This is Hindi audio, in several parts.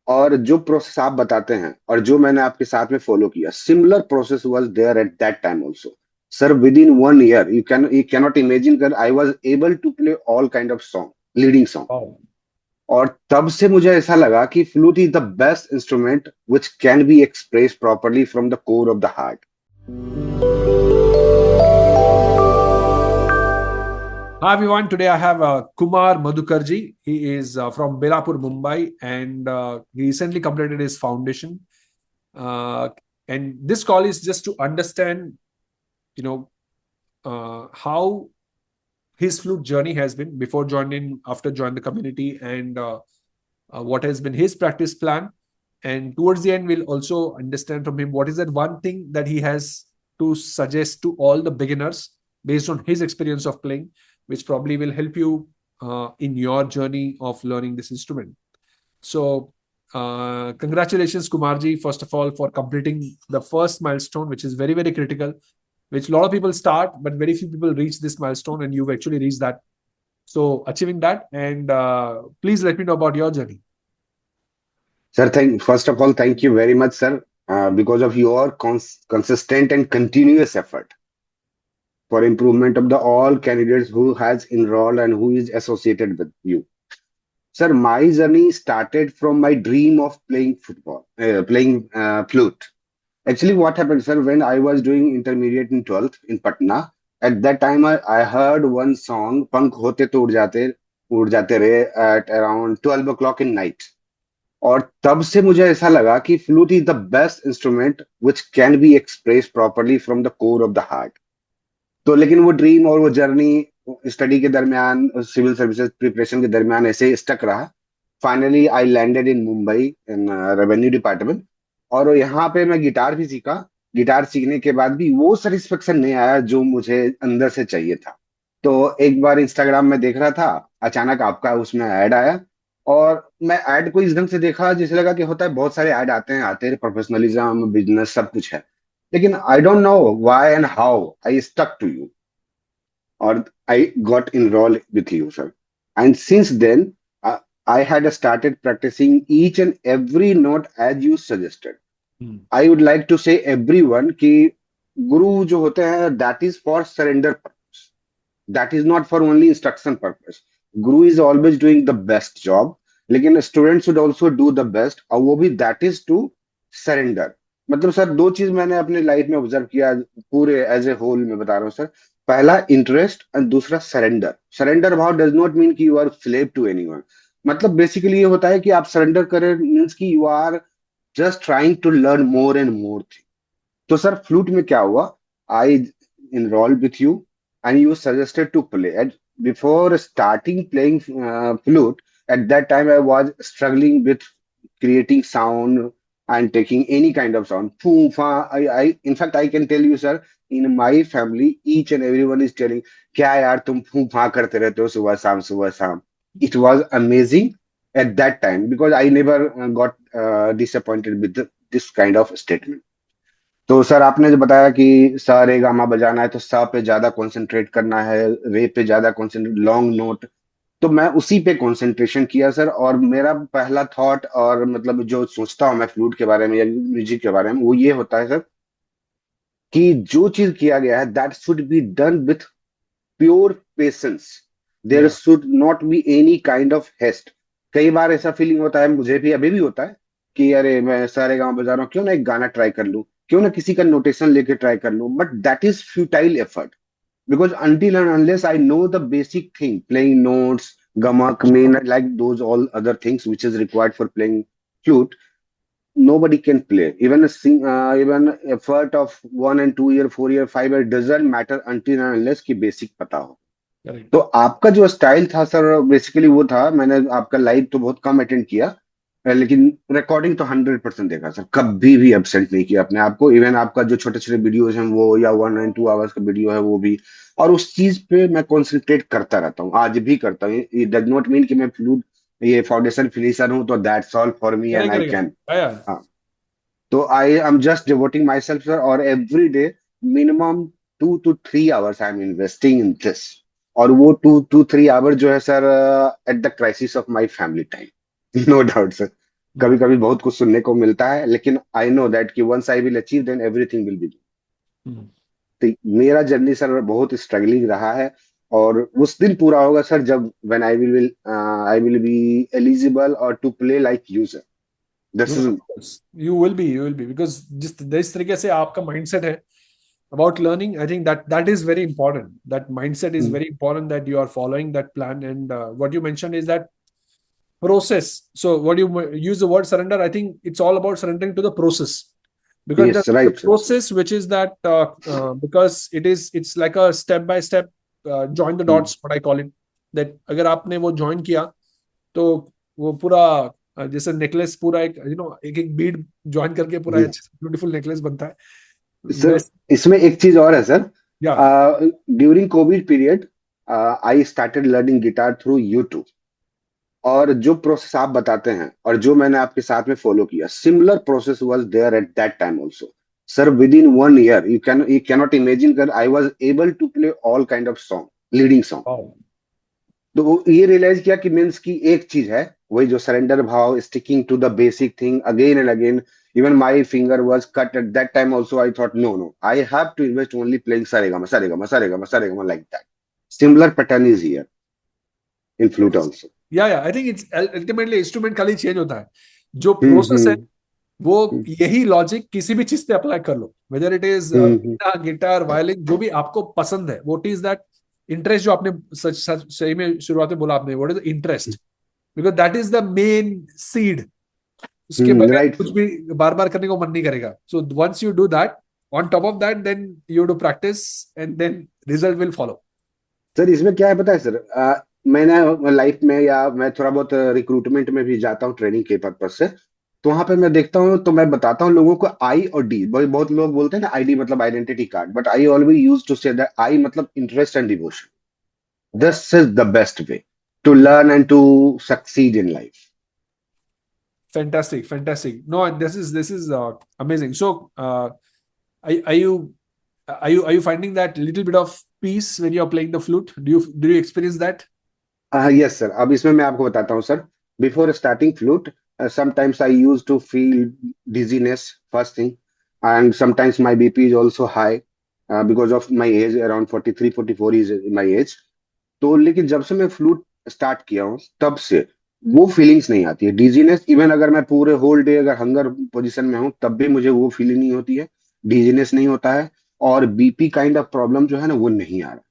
और जो प्रोसेस आप बताते हैं और जो मैंने आपके साथ में फॉलो किया, similar process was there at that time also. Sir within 1 year you cannot imagine कर I was able to play all kind of song, leading song. Wow. और तब से मुझे ऐसा लगा कि flute is the best instrument which can be express properly from the core of the heart. Hi everyone. Today I have Kumar Madhukarji. He is from Belapur, Mumbai, and he recently completed his foundation. Uh, and this call is just to understand, you know, how his flute journey has been before joining, after joining the community, and what has been his practice plan. And towards the end, we'll also understand from him what is that one thing that he has to suggest to all the beginners based on his experience of playing, which probably will help you in your journey of learning this instrument. So, congratulations, Kumarji, first of all, for completing the first milestone, which is very, very critical, which a lot of people start, but very few people reach this milestone, and you've actually reached that. So, achieving that, and please let me know about your journey. Sir, first of all, thank you very much, sir, because of your consistent and continuous effort for improvement of the all candidates who has enrolled and who is associated with you. Sir, my journey started from my dream of playing playing flute. Actually, what happened, sir, when I was doing intermediate in 12th in Patna, at that time I heard one song, Pank Hote To Ud Jate Re, at around 12 o'clock in night. और तब से मुझे ऐसा लगा कि flute is the best instrument which can be express properly from the core of the heart. तो लेकिन वो ड्रीम और वो जर्नी स्टडी के दरमियान, सिविल सर्विसेज प्रिपरेशन के दरमियान ऐसे स्टक रहा। Finally I landed in Mumbai in revenue department, और यहाँ पे मैं गिटार भी सीखा। गिटार सीखने के बाद भी वो सेटिस्फेक्शन नहीं आया जो मुझे अंदर से चाहिए था। तो एक बार इंस्टाग्राम में देख रहा था, अचानक आपका उसमें ऐड आया, और मैं ऐड को इस ढंग से देखा जिसे लगा कि होता है बहुत सारे ऐड आते हैं प्रोफेशनलिज्म बिजनेस सब कुछ है, लेकिन I don't know why and how I stuck to you or I got enrolled with you, sir. And since then, I had started practicing each and every note as you suggested. Hmm. I would like to say everyone कि गुरु जो होते हैं that is for surrender purpose. That is not for only instruction purpose. Guru is always doing the best job. लेकिन students should also do the best, और वो भी that is to surrender. मतलब सर दो चीज मैंने अपने लाइफ में ऑब्जर्व किया पूरे एज ए होल में बता रहा हूँ सर। पहला इंटरेस्ट और दूसरा सरेंडर। सरेंडर भाव डज नॉट मीन कि you are slave to anyone. मतलब बेसिकली ये होता है कि आप सरेंडर करें मीन्स कि you are just trying to learn more and more thing. तो सर फ्लूट में क्या हुआ, आई enrolled with you and you suggested to play. And before starting playing flute, at that time I was struggling with creating sound and taking any kind of sound. Phoo, fa, in fact, I can tell you, sir, in my family, each and everyone is telling, क्या यार तुम फू फा करते रहते हो सुबह शाम सुबह शाम. It was amazing at that time because I never got disappointed with this kind of statement. तो सर आपने जो बताया कि सा रे गा मा बजाना है तो सा पे ज्यादा कंसंट्रेट करना है, रे पे ज्यादा कंसंट्रेट, लॉन्ग नोट, तो मैं उसी पे कंसंट्रेशन किया सर। और मेरा पहला थॉट और मतलब जो सोचता हूँ मैं फ्लूट के बारे में या म्यूजिक के बारे में वो ये होता है सर कि जो चीज किया गया है that should be done with pure patience. There Yeah. Should not be any kind of haste. कई बार ऐसा फीलिंग होता है, मुझे भी अभी भी होता है कि अरे मैं सारे गांव बजा रहा हूँ, क्यों ना एक गाना ट्राई कर लूं, क्यों ना किसी का नोटेशन लेके ट्राई कर लूं, but that is futile effort because until and unless I know the basic thing, playing notes, gamak, main, like those all other things which is required for playing flute, nobody can play. Even even effort of 1 and 2 year, 4 year, 5 year doesn't matter until and unless कि basic पता हो। Correct. तो आपका जो स्टाइल था सर बेसिकली वो था, मैंने आपका लाइव तो बहुत कम अटेंड किया, लेकिन रिकॉर्डिंग तो 100% देखा सर, कभी भी एब्सेंट नहीं किया अपने आप को। इवन आपका जो छोटे छोटे वीडियोज हैं वो या 1 and 2 आवर्स का वीडियो है वो भी, और उस चीज पे मैं कंसंट्रेट करता रहता हूँ, आज भी करता हूँ। इट डज नॉट मीन कि मैं फ्लूट ये फाउंडेशन फिनिशर हूँ तो that's all for me and Correct, I correct. Can. Yeah. हाँ, तो I am just devoting myself sir, और every day minimum 2 to 3 hours I am investing in this. और वो 2 to 3 आवर जो है sir at the crisis of my family time, no doubt sir. कभी कभी बहुत कुछ सुनने को मिलता है, लेकिन आई नो दैट कि once I will achieve then everything will be. Hmm. तो मेरा जर्नी सर बहुत स्ट्रगलिंग रहा है। और उस दिन पूरा होगा सर जब when I will be eligible और to play like you sir. This is. You will be because जिस तरीके से आपका mindset है about learning, I think that is very important. That mindset is very important, that you are following that plan. And what you mentioned is that process. So what you use the word surrender, I think it's all about surrendering to the process, because yes the right sir. process, which is that because it's like a step by step, join the dots, what I call it, that अगर आपने वो join किया तो वो पूरा जैसे नेकलेस पूरा एक एक एक बीड ज्वाइन करके पूरा ब्यूटीफुल नेकलेस बनता है सर वैसे। इसमें एक चीज और है सर। या during Covid period I started learning guitar through YouTube. और जो प्रोसेस आप बताते हैं और जो मैंने आपके साथ में फॉलो किया, similar process was there at that time also. Sir within 1 year you cannot imagine कर I was able to play all kind of song, leading song. तो ये रियलाइज किया कि मीन्स की एक चीज है, वही जो सरेंडर भाव, sticking to the basic thing again and again. Even my finger was cut at that time also. I thought no no I have to invest only playing Saregama Saregama Saregama Saregama like that. Similar pattern is here in flute also. Yeah I think it's ultimately instrument खाली चेंज होता है, जो हम्म प्रोसेस है हम्म वो यही लॉजिक किसी भी चीज पे अप्लाई कर लो, whether it is hmm guitar, violin, जो भी आपको पसंद है, व्हाट इज दैट इंटरेस्ट जो आपने सच सच सही में शुरुआत में बोला आपने, what is interest, because that is the main seed. उसके बगैर राइट कुछ सर। भी बार बार करने को मन नहीं करेगा। So once you do that, on top of that, then you do practice and then result will follow. Sir इसमें क्या है पता है सर, मैंने लाइफ में या मैं थोड़ा बहुत रिक्रूटमेंट में भी जाता हूँ ट्रेनिंग के पर्पज से। तो वहां पे मैं देखता हूँ तो मैं बताता हूँ लोगों को आई और डी। बहुत लोग बोलते हैं ना आईडी मतलब identity card, but I always use to say that I मतलब interest and devotion. This is the best way to learn and to succeed in life. Fantastic, fantastic. No, this is amazing. So, are you are you finding that little bit of peace when you're playing the flute? Do you experience that? Yes sir, अब इसमें मैं आपको बताता हूँ sir. Before starting flute sometimes I used to feel dizziness first thing, and sometimes my BP is also high because of my age, around 43 44 is my age। तो लेकिन जब से मैं फ्लूट स्टार्ट किया हूँ तब से वो फीलिंग्स नहीं आती है, डिजीनेस। इवन अगर मैं पूरे होल डे अगर हंगर पोजीशन में हूँ तब भी मुझे वो फीलिंग नहीं होती है, डिजीनेस नहीं होता है। और बीपी काइंड ऑफ प्रॉब्लम जो है ना वो नहीं आ रहा।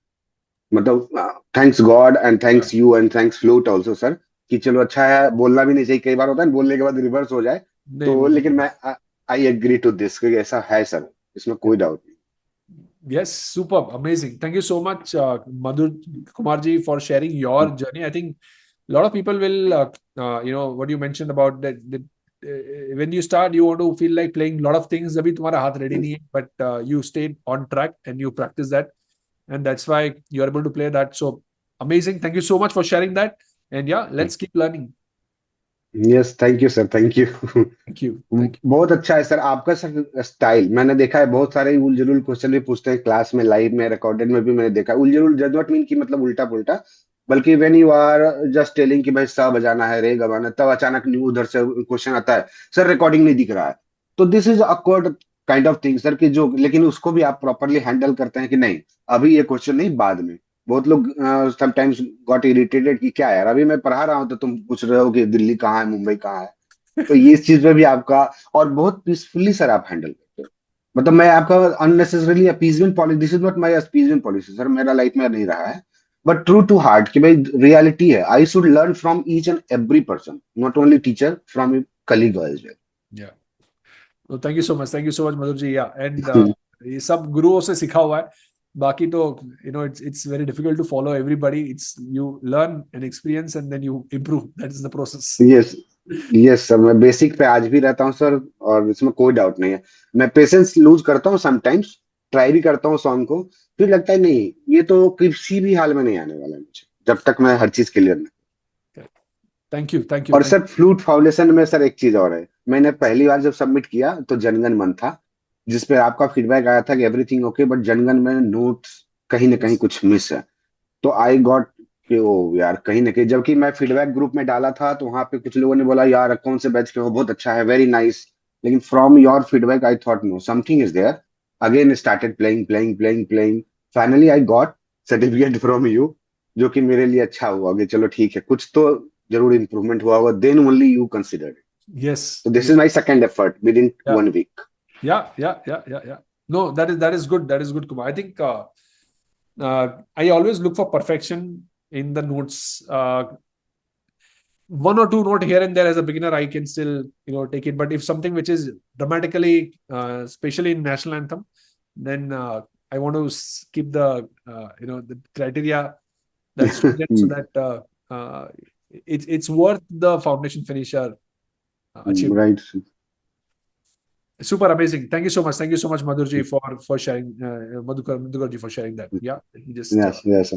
मतलब thanks God and Yeah. Thanks you and thanks flute also sir, कि चलो अच्छा है। बोलना भी नहीं चाहिए, कई बार होता है ना, बोलने के बाद रिवर्स हो जाए। नहीं तो बोलना लेकिन चाहिए। मैं आई एग्री टू दिस, क्योंकि ऐसा है सर, इसमें कोई डाउट नहीं। Yes, superb, amazing. Thank you so much, Madhur Kumar ji, for sharing your journey. I think a lot of people will, what you mentioned about that when you start, you want to feel like playing a lot of things. अभी तुम्हारा हाथ ready नहीं है, but you stayed on track and you practice that, and that's why you're able to play that. So amazing. Thank you so much for sharing that. And yeah, let's keep learning. Yes thank you sir, thank you. Thank you. Thank you. बहुत अच्छा है सर आपका सर स्टाइल। मैंने देखा है बहुत सारे उल जलूल क्वेश्चन भी पूछते हैं क्लास में, लाइव में, रिकॉर्डेड में भी मैंने देखा है। उल जलूल डज नॉट मीन कि मतलब उल्टा पुल्टा, बल्कि when you are just telling कि भाई सा बजाना है, रे गवाना, तब अचानक न्यू उधर से क्वेश्चन आता है, सर रिकॉर्डिंग नहीं दिख रहा है। तो this is awkward kind of thing sir, कि जो लेकिन उसको भी आप प्रॉपरली हैंडल करते हैं कि नहीं अभी ये क्वेश्चन नहीं, बाद में। बहुत लोग समटाइम्स गॉट इरिटेटेड कि क्या यार अभी मैं पढ़ा रहा हूँ तो तुम पूछ रहे हो कि दिल्ली कहाँ है, मुंबई कहाँ है। तो ये इस चीज में भी आपका, और बहुत पीसफुली सर आप हैंडल करते हो। मतलब मैं आपका unnecessarily appeasement policy, this is not my appeasement policy sir, मेरा लाइफ में नहीं रहा है। बट ट्रू टू हार्ट कि भाई रियलिटी है, I should learn from each and every person, not only teacher, from colleague as Yeah. तो thank you so much, thank you so much Madhur ji. Yeah and well. ये सब गुरुओं से सीखा हुआ है। बाकी तो it's very difficult to follow everybody. It's you learn and experience and then you improve, that is the process. Yes yes sir, मैं बेसिक पे आज भी रहता हूँ सर, और इसमें कोई डाउट नहीं है। मैं पेशेंस लूज करता हूँ समटाइम्स, ट्राई भी करता हूँ सॉन्ग को, फिर लगता है नहीं ये तो किसी भी हाल में नहीं आने वाला है मुझे, जब तक मैं हर चीज clear. Thank you, thank you, और थैंक सर फ्लूट फाउंडेशन में सर एक चीज और है, मैंने पहली बार जब सबमिट किया तो जनगण मन था, जिसपे आपका फीडबैक आया था कि एवरीथिंग ओके, बट जनगण में नोट्स कहीं ना यू। कहीं कुछ मिस है। तो आई गॉट कि ओ यार, कहीं ना कहीं जबकि मैं फीडबैक ग्रुप में डाला था तो वहां पे कुछ लोगों ने बोला यार कौन से बैच के हो, बहुत अच्छा है, वेरी नाइस, लेकिन from your feedback I thought no something is there, again started playing playing playing playing, finally I got certificate from you, जो कि मेरे लिए अच्छा हुआ कि चलो ठीक है, कुछ तो जरूर इम्प्रूवमेंट हुआ होगा, then only you considered. Yes. So this is my second effort within Yeah. 1 week. Yeah. No, that is good. That is good, Kumar. I think I always look for perfection in the notes. One or two note here and there as a beginner, I can still take it. But if something which is dramatically, especially in national anthem, then I want to keep the criteria that stringent so that it's worth the foundation finisher achievement. Right. Super amazing. Thank you so much. Thank you so much, Madhurji, for sharing. Madhukarji for sharing that. Yeah, he just Yes, yes.